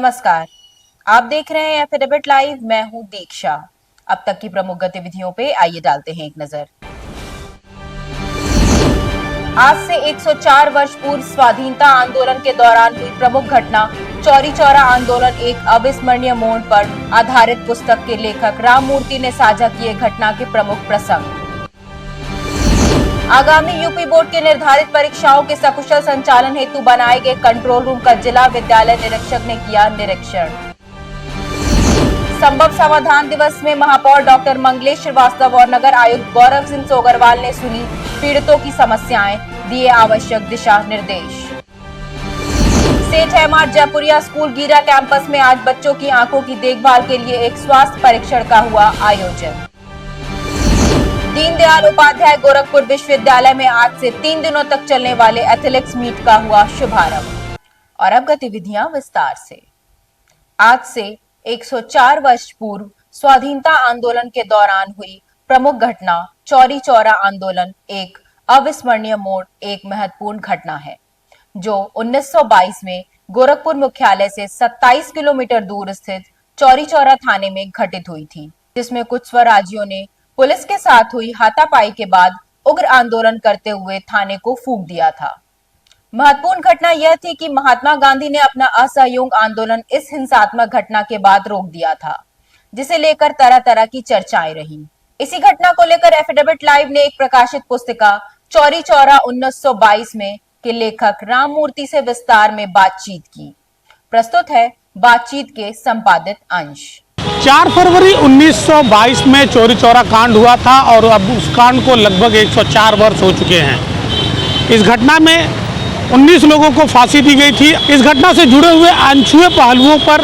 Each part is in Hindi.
नमस्कार, आप देख रहे हैं एफएडब्ल्यू लाइव। मैं हूं दीक्षा। अब तक की प्रमुख गतिविधियों पे आइए डालते हैं एक नजर। आज से 104 वर्ष पूर्व स्वाधीनता आंदोलन के दौरान हुई प्रमुख घटना चौरी चौरा आंदोलन एक अविस्मरणीय मोड़ पर आधारित पुस्तक के लेखक राम मूर्ति ने साझा किए घटना के प्रमुख प्रसंग। आगामी यूपी बोर्ड के निर्धारित परीक्षाओं के सकुशल संचालन हेतु बनाए गए कंट्रोल रूम का जिला विद्यालय निरीक्षक ने किया निरीक्षण। संभव समाधान दिवस में महापौर डॉक्टर मंगलेश श्रीवास्तव और नगर आयुक्त गौरव सिंह सोगरवाल ने सुनी पीड़ितों की समस्याएं, दिए आवश्यक दिशा निर्देश। सेठ हेमाड जयपुरिया स्कूल गीरा कैंपस में आज बच्चों की आंखों की देखभाल के लिए एक स्वास्थ्य परीक्षण का हुआ आयोजन। दीनदयाल उपाध्याय गोरखपुर विश्वविद्यालय में आज से 3 दिनों तक चलने वाले एथलेटिक्स मीट का हुआ शुभारंभ। और अब गतिविधियां विस्तार से। आज से 104 वर्ष पूर्व स्वाधीनता आंदोलन के दौरान हुई प्रमुख घटना चौरी चौरा आंदोलन एक अविस्मरणीय मोड़, एक महत्वपूर्ण घटना है जो 1922 में गोरखपुर मुख्यालय से 27 किलोमीटर दूर स्थित चौरी चौरा थाने में घटित हुई थी, जिसमें कुछ स्वराजियों ने पुलिस के साथ हुई हाथापाई के बाद उग्र आंदोलन करते हुए थाने को फूंक दिया था। महत्वपूर्ण घटना यह थी कि महात्मा गांधी ने अपना असहयोग आंदोलन इस हिंसात्मक घटना के बाद रोक दिया था, जिसे लेकर तरह तरह की चर्चाएं रही। इसी घटना को लेकर एफएडब्ल्यू लाइव ने एक प्रकाशित पुस्तिका चौरी चौरा 1922 में के लेखक राम मूर्ति से विस्तार में बातचीत की। प्रस्तुत है बातचीत के संपादित अंश। 4 फरवरी 1922 में चौरी चौरा कांड हुआ था और अब उस कांड को लगभग 104 वर्ष हो चुके हैं। इस घटना में 19 लोगों को फांसी दी गई थी। इस घटना से जुड़े हुए अनछुए पहलुओं पर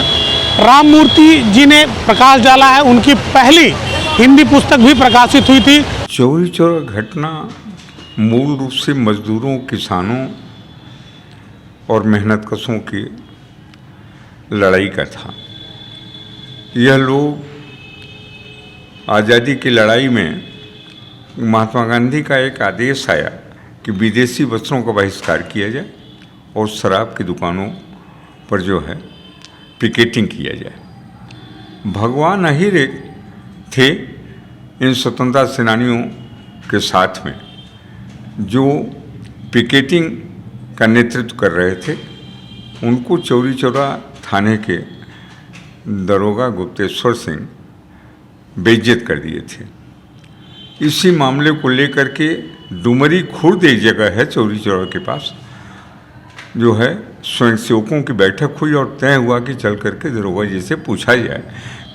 राम मूर्ति जी ने प्रकाश डाला है। उनकी पहली हिंदी पुस्तक भी प्रकाशित हुई थी। चौरी चौरा घटना मूल रूप से मजदूरों, किसानों और मेहनतकशों की लड़ाई का था। यह लोग आज़ादी की लड़ाई में महात्मा गांधी का एक आदेश आया कि विदेशी वस्त्रों का बहिष्कार किया जाए और शराब की दुकानों पर जो है पिकेटिंग किया जाए। भगवान अहिर थे इन स्वतंत्रता सेनानियों के साथ में जो पिकेटिंग का नेतृत्व कर रहे थे। उनको चौरी चौरा थाने के दरोगा गुप्तेश्वर सिंह बेइज्जत कर दिए थे। इसी मामले को लेकर के डुमरी खुर्द एक जगह है चौरी चौरा के पास, जो है स्वयंसेवकों की बैठक हुई और तय हुआ कि चल करके दरोगा जी से पूछा जाए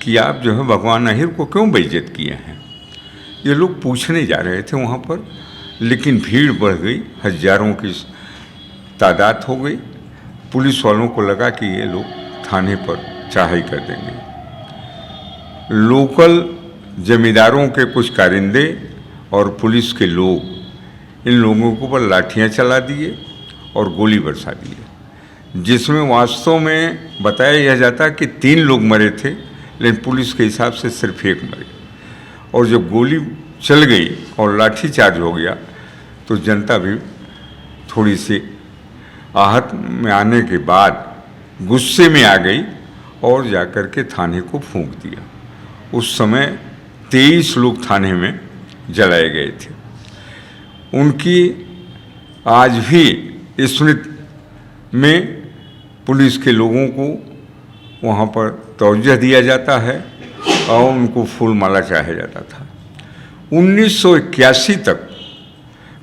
कि आप जो है भगवान अहिर को क्यों बेइज्जत किए हैं। ये लोग पूछने जा रहे थे वहाँ पर, लेकिन भीड़ बढ़ गई, हजारों की तादाद हो गई। पुलिस वालों को लगा कि ये लोग थाने पर चढ़ाई कर देंगे। लोकल जमींदारों के कुछ कारिंदे और पुलिस के लोग इन लोगों के ऊपर लाठियां चला दिए और गोली बरसा दिए, जिसमें वास्तव में बताया यह जाता कि 3 लोग मरे थे, लेकिन पुलिस के हिसाब से सिर्फ 1 मरे। और जब गोली चल गई और लाठी चार्ज हो गया तो जनता भी थोड़ी सी आहत में आने के बाद गुस्से में आ गई और जाकर के थाने को फूंक दिया। उस समय 23 लोग थाने में जलाए गए थे। उनकी आज भी स्मृति में पुलिस के लोगों को वहाँ पर तवज्जो दिया जाता है और उनको फूल माला चढ़ाया जाता था। 1981 तक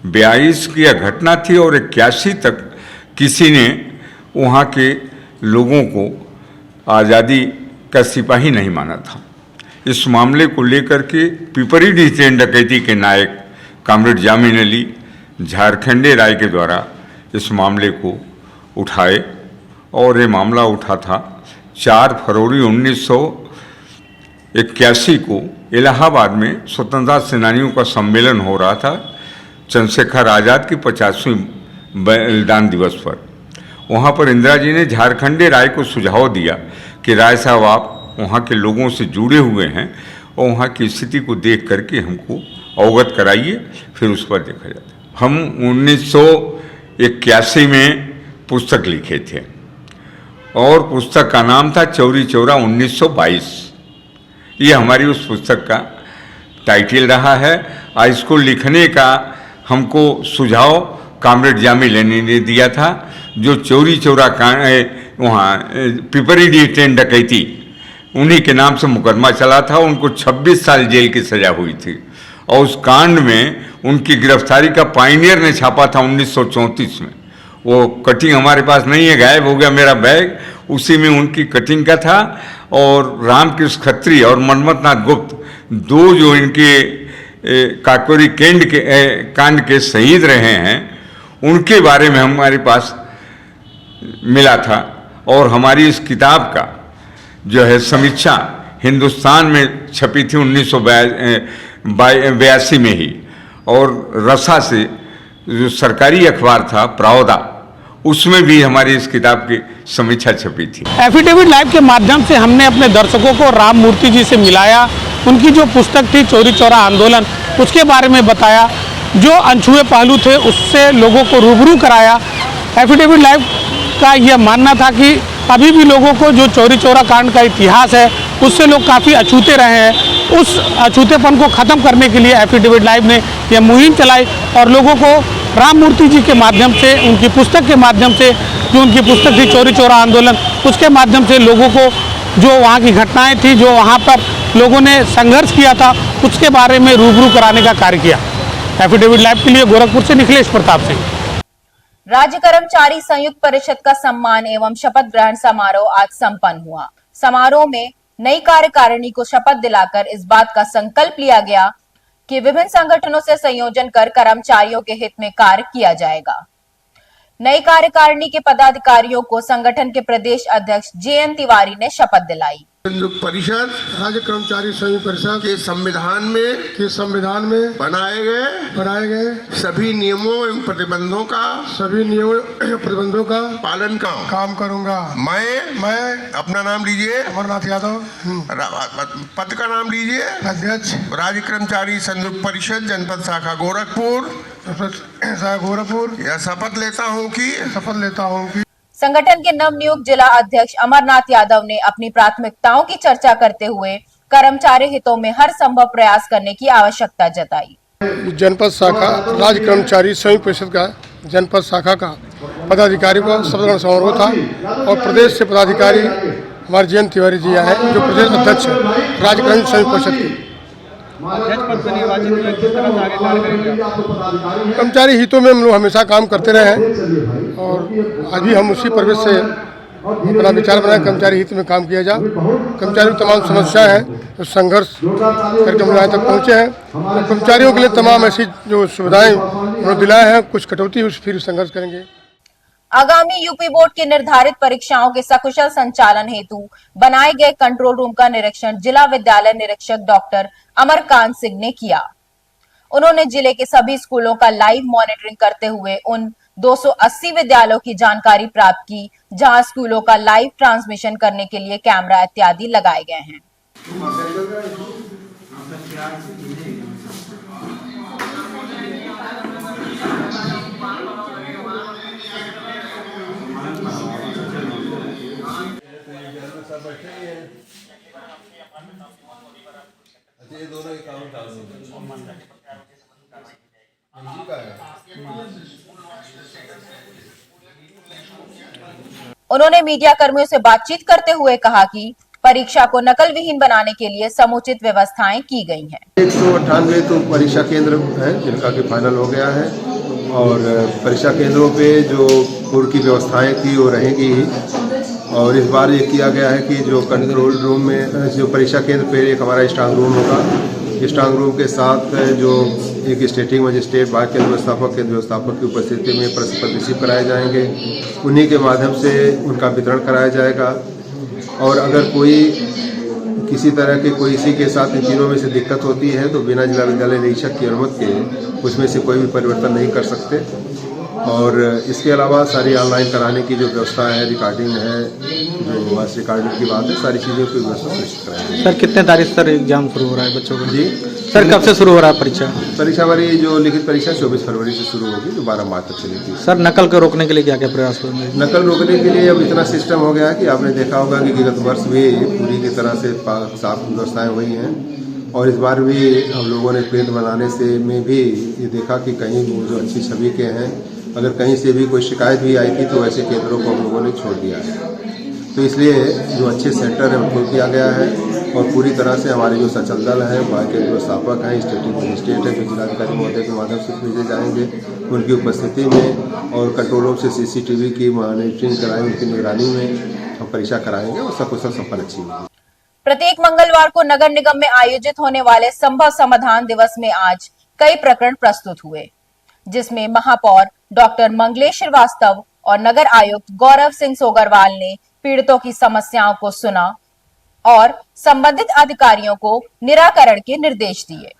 22 की यह घटना थी और 81 तक किसी ने वहाँ के लोगों को आज़ादी का सिपाही नहीं माना था। इस मामले को लेकर के पिपरीडी ट्रेन डकैती के नायक कामरेड जामिन अली झारखंडे राय के द्वारा इस मामले को उठाए और ये मामला उठा था 4 फरवरी 1981 को इलाहाबाद में स्वतंत्रता सेनानियों का सम्मेलन हो रहा था चंद्रशेखर आज़ाद की 50वीं बलिदान दिवस पर। वहाँ पर इंदिरा जी ने झारखंडे राय को सुझाव दिया कि राय साहब आप वहाँ के लोगों से जुड़े हुए हैं और वहाँ की स्थिति को देख करके हमको अवगत कराइए, फिर उस पर देखा जाता। हम 1981 में पुस्तक लिखे थे और पुस्तक का नाम था चौरी चौरा 1922। ये हमारी उस पुस्तक का टाइटल रहा है। और इसको लिखने का हमको सुझाव कामरेड जामी लेनी ने दिया था, जो चौरी चौरा वहाँ पिपरीडी ट्रेन डकैती उन्हीं के नाम से मुकदमा चला था। उनको 26 साल जेल की सज़ा हुई थी और उस कांड में उनकी गिरफ्तारी का पायनियर ने छापा था 1934 में। वो कटिंग हमारे पास नहीं है, गायब हो गया मेरा बैग, उसी में उनकी कटिंग का था। और रामकृष्ण खत्री और मनमथनाथ गुप्त, दो जो इनके काकोरी कांड के शहीद रहे हैं, उनके बारे में हमारे पास मिला था। और हमारी इस किताब का जो है समीक्षा हिंदुस्तान में छपी थी 1982 में ही, और रसा से जो सरकारी अखबार था प्रावदा, उसमें भी हमारी इस किताब की समीक्षा छपी थी। एफिडेविट लाइव के माध्यम से हमने अपने दर्शकों को राम मूर्ति जी से मिलाया, उनकी जो पुस्तक थी चौरी चौरा आंदोलन, उसके बारे में बताया, जो अनछुए पहलू थे उससे लोगों को रूबरू कराया। एफिडेविट लाइव का यह मानना था कि अभी भी लोगों को जो चौरी चौरा कांड का इतिहास है उससे लोग काफ़ी अछूते रहे हैं। उस अछूतेपन को ख़त्म करने के लिए एफिडेविट लाइव ने यह मुहिम चलाई और लोगों को राम मूर्ति जी के माध्यम से, उनकी पुस्तक के माध्यम से, जो उनकी पुस्तक थी चौरी चौरा आंदोलन, उसके माध्यम से लोगों को जो वहाँ की घटनाएं थी, जो वहाँ पर लोगों ने संघर्ष किया था, उसके बारे में रूबरू कराने का कार्य किया। एफिडेविट लाइव के लिए गोरखपुर से निखिलेश प्रताप सिंह। राज्य कर्मचारी संयुक्त परिषद का सम्मान एवं शपथ ग्रहण समारोह आज संपन्न हुआ। समारोह में नई कार्यकारिणी को शपथ दिलाकर इस बात का संकल्प लिया गया कि विभिन्न संगठनों से संयोजन कर कर्मचारियों के हित में कार्य किया जाएगा। नई कार्यकारिणी के पदाधिकारियों को संगठन के प्रदेश अध्यक्ष JN तिवारी ने शपथ दिलाई। संयुक्त परिषद, राज्य कर्मचारी संयुक्त परिषद के संविधान में बनाए गए सभी नियमों एवं प्रतिबंधों का पालन काम करूंगा। मैं अपना नाम लीजिए, अमरनाथ यादव। पद का नाम लीजिए, अध्यक्ष राज्य कर्मचारी संयुक्त परिषद जनपद शाखा गोरखपुर। यह शपथ लेता हूँ कि संगठन के नवनियुक्त जिला अध्यक्ष अमरनाथ यादव ने अपनी प्राथमिकताओं की चर्चा करते हुए कर्मचारी हितों में हर संभव प्रयास करने की आवश्यकता जताई। जनपद शाखा राज्य कर्मचारी संयुक्त परिषद का जनपद शाखा का पदाधिकारी को शपथ ग्रहण समारोह था और प्रदेश से पदाधिकारी हमारे JN तिवारी जी आए, जो प्रदेश अध्यक्ष है राज्य कर्मचारी संयुक्त परिषद के। कर्मचारी हितों में हम लोग हमेशा काम करते रहे हैं और आज भी हम उसी परिवेश से अपना विचार बनाए, कर्मचारी हित में काम किया जाए। कर्मचारियों की तमाम समस्याएं हैं तो संघर्ष करके हम यहाँ तक पहुँचे हैं। तो कर्मचारियों के लिए तमाम ऐसी जो सुविधाएं उन्होंने दिलाए हैं, कुछ कटौती फिर संघर्ष करेंगे। आगामी यूपी बोर्ड की निर्धारित परीक्षाओं के सकुशल संचालन हेतु बनाए गए कंट्रोल रूम का निरीक्षण जिला विद्यालय निरीक्षक डॉक्टर अमरकांत सिंह ने किया। उन्होंने जिले के सभी स्कूलों का लाइव मॉनिटरिंग करते हुए उन 280 विद्यालयों की जानकारी प्राप्त की जहां स्कूलों का लाइव ट्रांसमिशन करने के लिए कैमरा इत्यादि लगाए गए हैं। उन्होंने मीडिया कर्मियों से बातचीत करते हुए कहा कि परीक्षा को नकल विहीन बनाने के लिए समुचित व्यवस्थाएं की गई हैं। 198 तो परीक्षा केंद्र है जिनका कि फाइनल हो गया है और परीक्षा केंद्रों पे जो पूर्व की व्यवस्थाएं थी वो रहेंगी ही। और इस बार ये किया गया है कि जो कंट्रोल रूम में जो परीक्षा केंद्र पे एक हमारा स्ट्रांग रूम होगा, स्ट्रांग रूम के साथ जो एक स्टेटिंग मजिस्ट्रेट, बार केंद्र व्यवस्थापक की उपस्थिति में प्रश्न पत्र रिसीव कराए जाएंगे। उन्हीं के माध्यम से उनका वितरण कराया जाएगा और अगर कोई किसी तरह के कोई इसी के साथ इन तीनों में से दिक्कत होती है तो बिना जिला विद्यालय निरीक्षक की अनुमति के उसमें से कोई भी परिवर्तन नहीं कर सकते। और इसके अलावा सारी ऑनलाइन कराने की जो व्यवस्था है, रिकॉर्डिंग है, जो मास रिकॉर्ड की बात है, सारी चीज़ों की व्यवस्था सुनिश्चित कराएंगे। सर कितने तारीख सर एग्जाम शुरू हो रहा है बच्चों का? जी सर कब से शुरू हो रहा है परीक्षा? परीक्षा हमारी जो लिखित परीक्षा 24 फरवरी से शुरू होगी, जो 12 मार्च तक चलेगी। सर नकल को रोकने के लिए क्या क्या प्रयास होंगे? नकल रोकने के लिए अब इतना सिस्टम हो गया है कि आपने देखा होगा कि विगत वर्ष भी पूरी की तरह से साफ व्यवस्थाएं हुई हैं, और इस बार भी हम लोगों ने प्रिंट बनाने से में भी ये देखा कि कहीं वो जो अच्छी छवि के हैं, अगर कहीं से भी कोई शिकायत भी आई थी तो ऐसे केंद्रों को हम लोगों ने छोड़ दिया है। तो इसलिए जो अच्छे सेंटर हैं उनको किया गया है, और पूरी तरह से हमारे जो सचल दल है, वहाँ के जो स्थापक हैं, स्टेट मजिस्ट्रेट है, जो जिलाधिकारी महोदय के माध्यम से भेजे जाएंगे, उनकी उपस्थिति में और कंट्रोल रूम से CCTV की मॉनिटरिंग कराएं, उनकी निगरानी में हम परीक्षा कराएंगे और सकुशल संपन्न अच्छी होगी। प्रत्येक मंगलवार को नगर निगम में आयोजित होने वाले संभव समाधान दिवस में आज कई प्रकरण प्रस्तुत हुए, जिसमें महापौर डॉक्टर मंगलेश श्रीवास्तव और नगर आयुक्त गौरव सिंह सोगरवाल ने पीड़ितों की समस्याओं को सुना और संबंधित अधिकारियों को निराकरण के निर्देश दिए।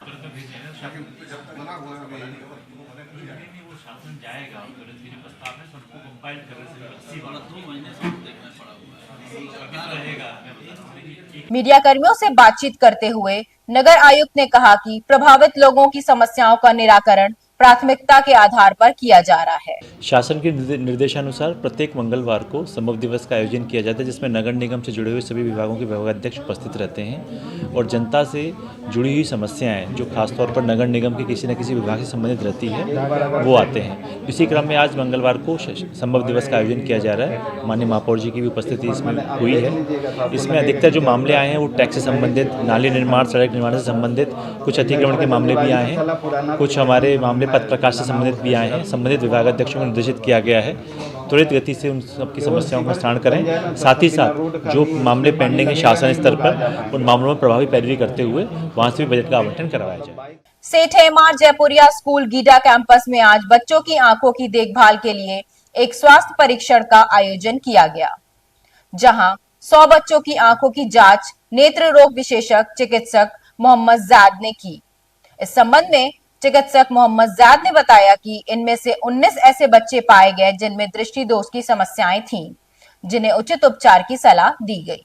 मीडिया कर्मियों से बातचीत करते हुए नगर आयुक्त ने कहा कि प्रभावित लोगों की समस्याओं का निराकरण प्राथमिकता के आधार पर किया जा रहा है। शासन के निर्देशानुसार प्रत्येक मंगलवार को संभव दिवस का आयोजन किया जाता है, जिसमें नगर निगम से जुड़े हुए सभी विभागों के विभागाध्यक्ष उपस्थित रहते हैं और जनता से जुड़ी हुई समस्याएं जो खासतौर पर नगर निगम के किसी न किसी विभाग से संबंधित रहती है वो आते हैं। इसी क्रम में आज मंगलवार को संभव दिवस का आयोजन किया जा रहा है। माननीय महापौर जी की भी उपस्थिति इसमें हुई है। इसमें अधिकतर जो मामले आए हैं वो टैक्स से संबंधित, नाली निर्माण, सड़क निर्माण से संबंधित, कुछ अतिक्रमण के मामले भी आए हैं, कुछ हमारे मामले पथ प्रकाश से संबंधित भी आए हैं। संबंधित विभागाध्यक्षों को निर्देशित किया गया है त्वरित गति से उन सबकी समस्याओं का निस्तारण करें। साथ ही साथ जो मामले पेंडिंग है शासन स्तर पर, उन मामलों में प्रभावी पैरवी करते हुए वहां से भी बजट का आवंटन करवाया जाए। सेठ hammer Jaipuria school GIDA campus में आज बच्चों की आंखों की देखभाल के लिए एक स्वास्थ्य परीक्षण का आयोजन किया गया, जहां 100 बच्चों की आंखों की जांच नेत्र रोग विशेषज्ञ चिकित्सक मोहम्मद जैद ने की। इस संबंध में चिकित्सक मोहम्मद जैद ने बताया कि इनमें से 19 ऐसे बच्चे पाए गए जिनमें दृष्टि दोष की समस्याएं थीं, जिन्हें उचित उपचार की सलाह दी गई।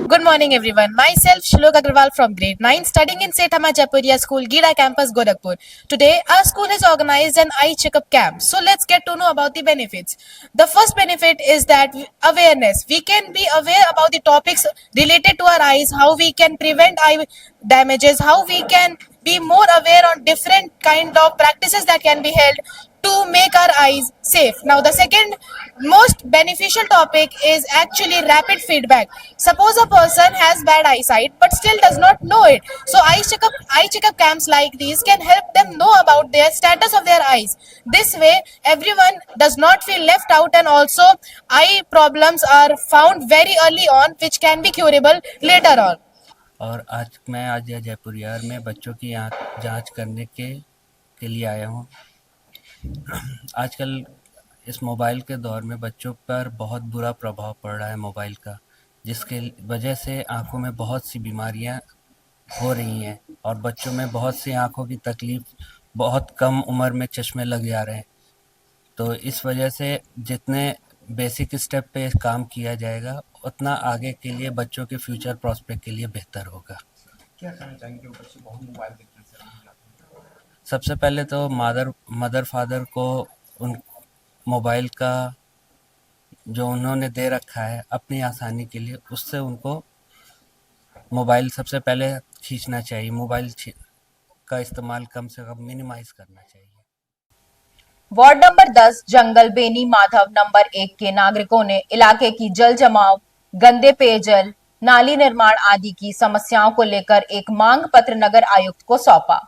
Good morning everyone. Myself Shlok Agrawal from grade 9 studying in St. Hema Jaipuria School, Gida campus, Gorakhpur. Today our school has organized an eye checkup camp. So let's get to know about the benefits. The first benefit is that awareness. We can be aware about the topics related to our eyes, how we can prevent eye damages, how we can be more aware on different kind of practices that can be held to make our eyes safe. Now the second most beneficial topic is actually rapid feedback. Suppose a person has bad eyesight but still does not know it. So eye checkup camps like these can help them know about their status of their eyes. This way everyone does not feel left out, and also eye problems are found very early on which can be curable later on. और आज मैं जयपुरिया में बच्चों की आँख जांच करने के लिए आया हूँ। आजकल इस मोबाइल के दौर में बच्चों पर बहुत बुरा प्रभाव पड़ रहा है मोबाइल का, जिसके वजह से आंखों में बहुत सी बीमारियां हो रही हैं और बच्चों में बहुत सी आंखों की तकलीफ, बहुत कम उम्र में चश्मे लग जा रहे हैं। तो इस वजह से जितने बेसिक स्टेप पे काम किया जाएगा उतना आगे के लिए बच्चों के फ्यूचर प्रॉस्पेक्ट के लिए बेहतर होगा। क्या कहना चाहेंगे बच्चे बहुत मोबाइल देखने से? सबसे पहले तो मदर फादर को उन मोबाइल का जो उन्होंने दे रखा है अपनी आसानी के लिए, उससे उनको मोबाइल सबसे पहले खींचना चाहिए। मोबाइल का इस्तेमाल कम से कम मिनिमाइज करना चाहिए। वार्ड नंबर 10 जंगल बेनी माधव नंबर 1 के नागरिकों ने इलाके की जल जमाव, गंदे पेयजल, नाली निर्माण आदि की समस्याओं को लेकर एक मांग पत्र नगर आयुक्त को सौंपा।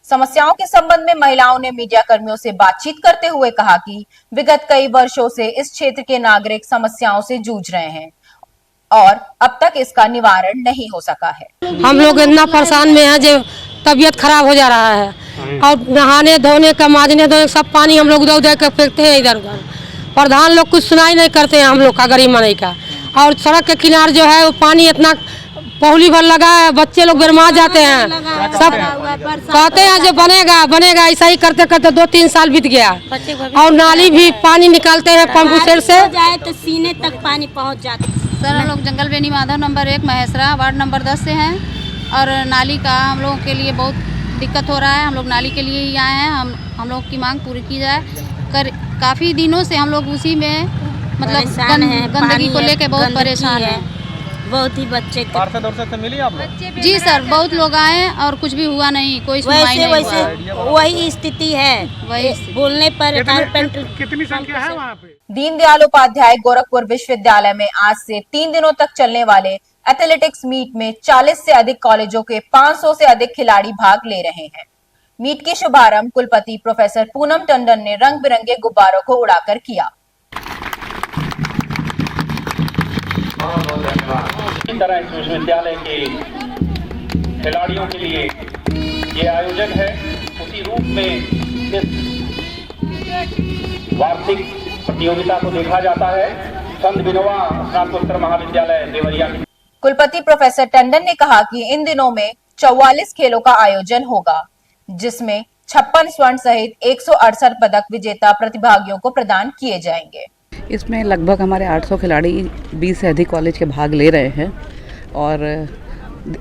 समस्याओं के संबंध में महिलाओं ने मीडिया कर्मियों से बातचीत करते हुए कहा कि विगत कई वर्षों से इस क्षेत्र के नागरिक समस्याओं से जूझ रहे हैं और अब तक इसका निवारण नहीं हो सका है। हम लोग इतना परेशान में हैं जो तबीयत खराब हो जा रहा है। और नहाने धोने का, मांजने धोने सब पानी हम लोग उधर उधर कर फेंकते हैं इधर उधर। प्रधान लोग कुछ सुनाई नहीं करते हैं हम लोग का, गरीब मनई का। और सड़क के किनारे जो है वो पानी इतना पौली भर लगा है, बच्चे लोग गरमा जाते हैं। सब कहते हैं जो बनेगा बनेगा, ऐसा ही करते करते 2-3 साल बीत गया। और नाली भी पानी निकालते हैं पंप सेट से, जाए तो सीने तक पानी पहुंच जाता है। सर हम लोग Jangal Beni Madhav number 1 Mahesara ward number 10 से हैं और नाली का हम लोगों के लिए बहुत दिक्कत हो रहा है। हम लोग नाली के लिए ही आए हैं, हम लोग की मांग पूरी की जाए। काफ़ी दिनों से हम लोग उसी में मतलब गंदगी को लेके बहुत परेशान हैं। बहुत ही बच्चे से मिली आप लोग? जी सर, बहुत लोग आए और कुछ भी हुआ नहीं, कोई सुनवाई नहीं हुआ। वही स्थिति है, वही बोलने पर कितनी संख्या है वहाँ पे? दीनदयाल उपाध्याय गोरखपुर विश्वविद्यालय में आज से 3 दिनों तक चलने वाले एथलेटिक्स मीट में 40 से अधिक कॉलेजों के 500 से अधिक खिलाड़ी भाग ले रहे हैं। मीट के शुभारंभ कुलपति प्रोफेसर पूनम टंडन ने रंग बिरंगे गुब्बारों को उड़ाकर किया। इस तरह इस विश्वविद्यालय के खिलाड़ियों के लिए ये आयोजन है, उसी रूप में इस वार्षिक प्रतियोगिता को देखा जाता है। संत विनोबा स्नातकोत्तर महाविद्यालय देवरिया। कुलपति प्रोफेसर टंडन ने कहा कि इन दिनों में 44 खेलों का आयोजन होगा, जिसमें 56 स्वर्ण सहित 168 पदक विजेता प्रतिभागियों को प्रदान किए जाएंगे। इसमें लगभग हमारे 800 खिलाड़ी 20 से अधिक कॉलेज के भाग ले रहे हैं और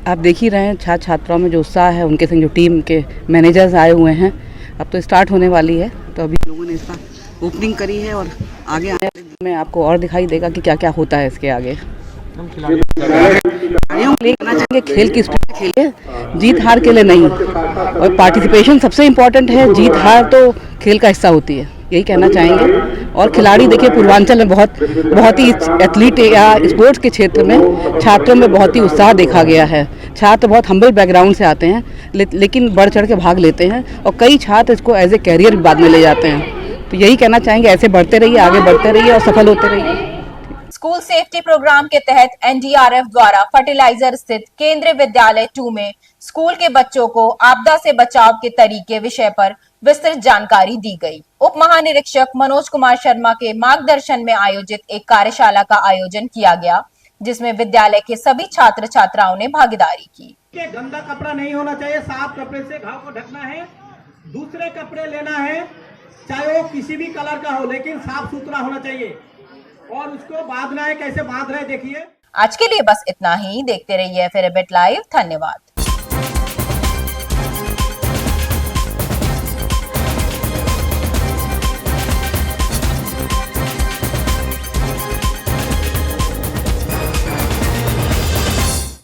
आप देख ही रहे हैं छात्र छात्राओं में जो उत्साह है, उनके संग जो टीम के मैनेजर्स आए हुए हैं। अब तो स्टार्ट होने वाली है, तो अभी लोगों ने इसका ओपनिंग करी है और आगे आने वाले दिन में आपको और दिखाई देगा कि क्या क्या होता है इसके आगे। खिलाड़ियों के लिए कहना चाहिए खेल की स्पिरिट खेलिए, जीत हार के लिए नहीं। और पार्टिसिपेशन सबसे इम्पोर्टेंट है, जीत हार तो खेल का हिस्सा होती है, यही कहना चाहेंगे। और खिलाड़ी देखिए पूर्वांचल में बहुत ही एथलीट या स्पोर्ट्स के क्षेत्र में छात्रों में बहुत ही उत्साह देखा गया है। छात्र बहुत हम्बल बैकग्राउंड से आते हैं, लेकिन बढ़ चढ़ के भाग लेते हैं और कई छात्र इसको एज ए कैरियर बाद में ले जाते हैं। तो यही कहना चाहेंगे, ऐसे बढ़ते रहिए, आगे बढ़ते रहिए और सफल होते रहिए। स्कूल सेफ्टी प्रोग्राम के तहत एनडीआरएफ द्वारा फर्टिलाइजर स्थित केंद्रीय विद्यालय 2 में स्कूल के बच्चों को आपदा से बचाव के तरीके विषय पर विस्तृत जानकारी दी गई। उप महानिरीक्षक मनोज कुमार शर्मा के मार्गदर्शन में आयोजित एक कार्यशाला का आयोजन किया गया, जिसमें विद्यालय के सभी छात्र छात्राओं ने भागीदारी की। गंदा कपड़ा नहीं होना चाहिए, साफ कपड़े से घाव को ढकना है। दूसरे कपड़े लेना है, चाहे वो किसी भी कलर का हो, लेकिन साफ सुथरा होना चाहिए और उसको बांधना है। कैसे बांध रहे देखिए। आज के लिए बस इतना ही। देखते रहिए फिर बिट लाइव। धन्यवाद।